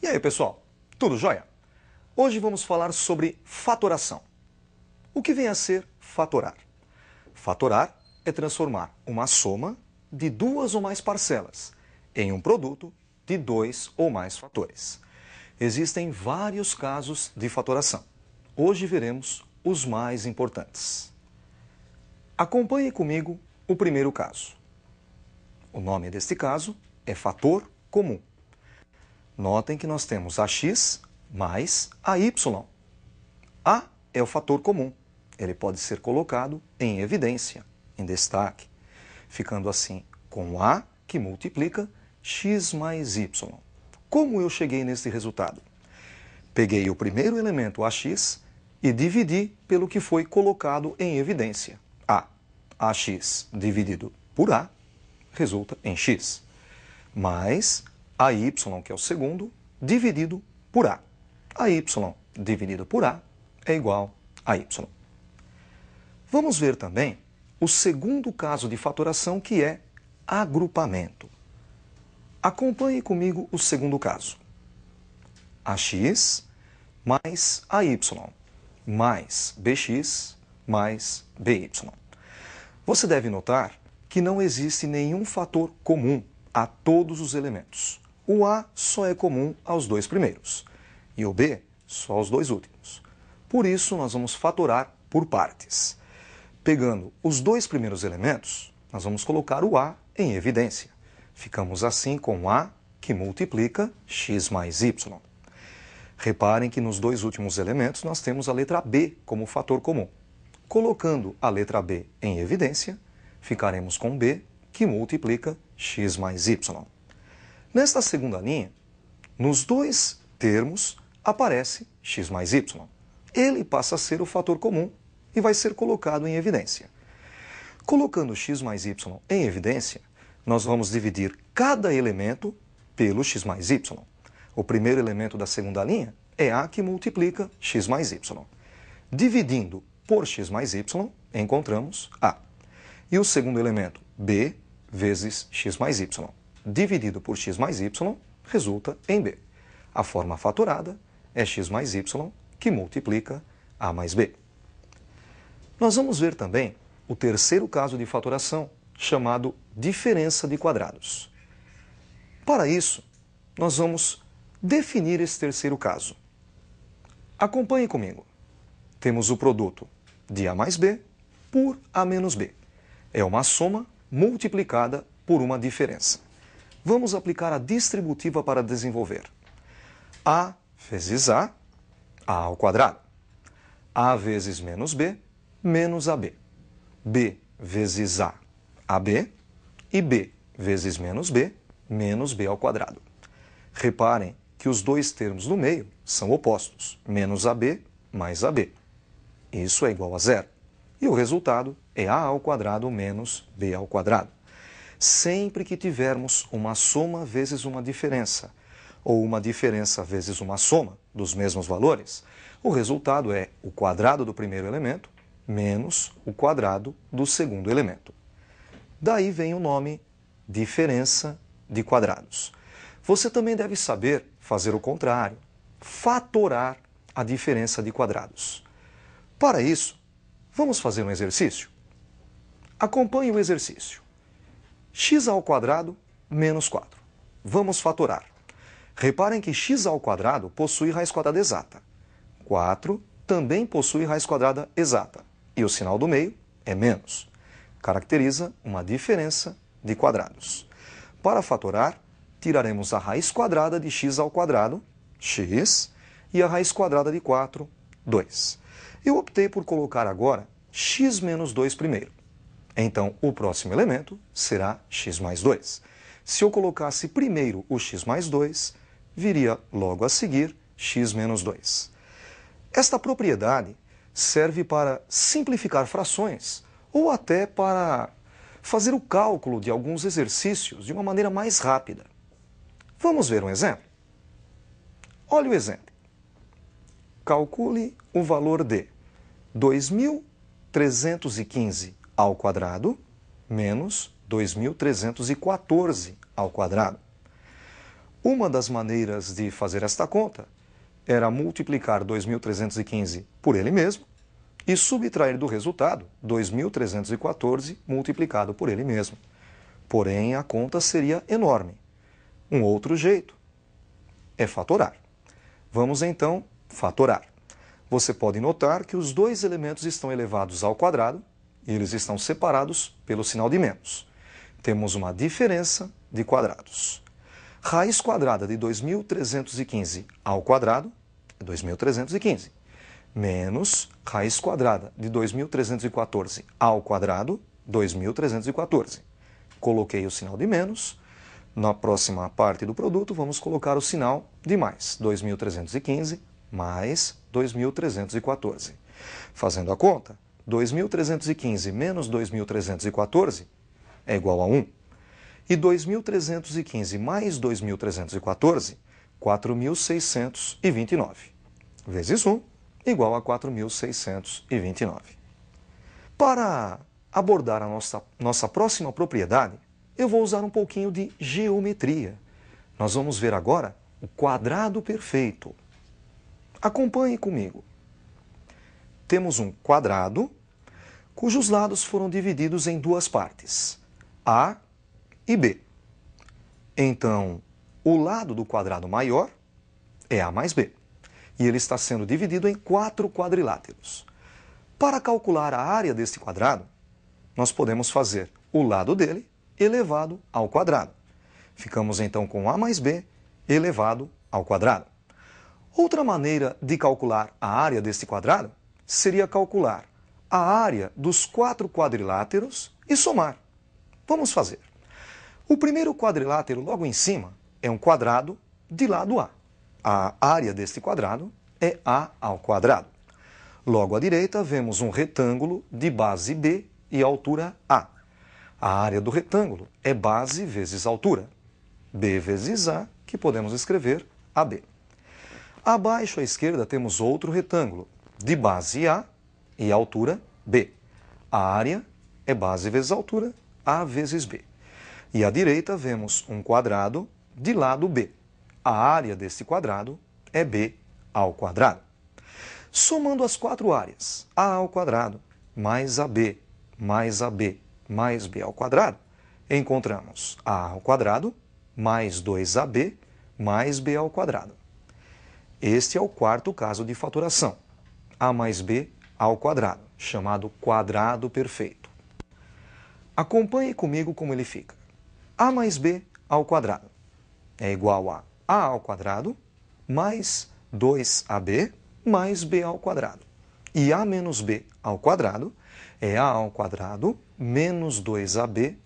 aí, pessoal? Tudo jóia? Hoje vamos falar sobre fatoração. O que vem a ser fatorar? Fatorar é transformar uma soma de duas ou mais parcelas em um produto de dois ou mais fatores. Existem vários casos de fatoração. Hoje veremos os mais importantes. Acompanhe comigo o primeiro caso. O nome deste caso é fator comum. Notem que nós temos AX mais AY. A é o fator comum. Ele pode ser colocado em evidência, em destaque, ficando assim com A que multiplica X mais Y. Como eu cheguei nesse resultado? Peguei o primeiro elemento AX e dividi pelo que foi colocado em evidência. AX dividido por A resulta em X, mais AY, que é o segundo, dividido por A. AY dividido por A é igual a Y. Vamos ver também o segundo caso de fatoração, que é agrupamento. Acompanhe comigo o segundo caso. AX mais AY mais BX mais BY. Você deve notar que não existe nenhum fator comum a todos os elementos. O A só é comum aos dois primeiros e o B só aos dois últimos. Por isso, nós vamos fatorar por partes. Pegando os dois primeiros elementos, nós vamos colocar o A em evidência. Ficamos assim com A que multiplica X mais Y. Reparem que nos dois últimos elementos nós temos a letra B como fator comum. Colocando a letra B em evidência, ficaremos com B que multiplica X mais Y. Nesta segunda linha, nos dois termos aparece X mais Y. Ele passa a ser o fator comum e vai ser colocado em evidência. Colocando X mais Y em evidência, nós vamos dividir cada elemento pelo X mais Y. O primeiro elemento da segunda linha é A que multiplica X mais Y. Dividindo por X mais Y, encontramos A. E o segundo elemento, B vezes X mais Y. Dividido por X mais Y, resulta em B. A forma fatorada é X mais Y, que multiplica A mais B. Nós vamos ver também o terceiro caso de fatoração, chamado diferença de quadrados. Para isso, nós vamos definir esse terceiro caso. Acompanhe comigo. Temos o produto de A mais B por A menos B. É uma soma multiplicada por uma diferença. Vamos aplicar a distributiva para desenvolver. A vezes A ao quadrado. A vezes menos B, menos AB. B vezes A, AB. E B vezes menos B, menos B ao quadrado. Reparem que os dois termos no meio são opostos. Menos AB mais AB. Isso é igual a zero. E o resultado é A ao quadrado menos B ao quadrado. Sempre que tivermos uma soma vezes uma diferença, ou uma diferença vezes uma soma dos mesmos valores, o resultado é o quadrado do primeiro elemento menos o quadrado do segundo elemento. Daí vem o nome diferença de quadrados. Você também deve saber fazer o contrário, fatorar a diferença de quadrados. Para isso, vamos fazer um exercício? Acompanhe o exercício. X ao quadrado menos 4. Vamos fatorar. Reparem que x ao quadrado possui raiz quadrada exata. 4 também possui raiz quadrada exata. E o sinal do meio é menos. Caracteriza uma diferença de quadrados. Para fatorar, tiraremos a raiz quadrada de x ao quadrado, x, e a raiz quadrada de 4, 2. Eu optei por colocar agora x menos 2 primeiro. Então, o próximo elemento será x mais 2. Se eu colocasse primeiro o x mais 2, viria logo a seguir x menos 2. Esta propriedade serve para simplificar frações ou até para fazer o cálculo de alguns exercícios de uma maneira mais rápida. Vamos ver um exemplo? Olha o exemplo. Calcule o valor de 2.315 ao quadrado menos 2.314 ao quadrado. Uma das maneiras de fazer esta conta era multiplicar 2.315 por ele mesmo e subtrair do resultado 2.314 multiplicado por ele mesmo. Porém, a conta seria enorme. Um outro jeito é fatorar. Vamos então fatorar. Você pode notar que os dois elementos estão elevados ao quadrado e eles estão separados pelo sinal de menos. Temos uma diferença de quadrados. Raiz quadrada de 2.315 ao quadrado é 2.315, menos raiz quadrada de 2.314 ao quadrado, 2.314. Coloquei o sinal de menos. Na próxima parte do produto, vamos colocar o sinal de mais, 2.315 mais 2.314. Fazendo a conta, 2.315 menos 2.314 é igual a 1. E 2.315 mais 2.314, 4.629. Vezes 1, igual a 4.629. Para abordar a nossa próxima propriedade, eu vou usar um pouquinho de geometria. Nós vamos ver agora o quadrado perfeito. Acompanhe comigo. Temos um quadrado cujos lados foram divididos em duas partes, A e B. Então, o lado do quadrado maior é A mais B. E ele está sendo dividido em 4 quadriláteros. Para calcular a área deste quadrado, nós podemos fazer o lado dele elevado ao quadrado. Ficamos então com A mais B elevado ao quadrado. Outra maneira de calcular a área deste quadrado seria calcular a área dos 4 quadriláteros e somar. Vamos fazer. O primeiro quadrilátero logo em cima é um quadrado de lado A. A área deste quadrado é A ao quadrado. Logo à direita vemos um retângulo de base B e altura A. A área do retângulo é base vezes altura. B vezes A, que podemos escrever AB. Abaixo à esquerda temos outro retângulo de base A e altura B. A área é base vezes altura, A vezes B. E à direita vemos um quadrado de lado B. A área deste quadrado é B ao quadrado. Somando as 4 áreas, A ao quadrado mais AB mais AB mais B ao quadrado, encontramos A ao quadrado mais 2AB mais B ao quadrado. Este é o quarto caso de fatoração. A mais B ao quadrado, chamado quadrado perfeito. Acompanhe comigo como ele fica. A mais B ao quadrado é igual a A ao quadrado mais 2AB mais B ao quadrado. E A menos B ao quadrado é A ao quadrado menos 2AB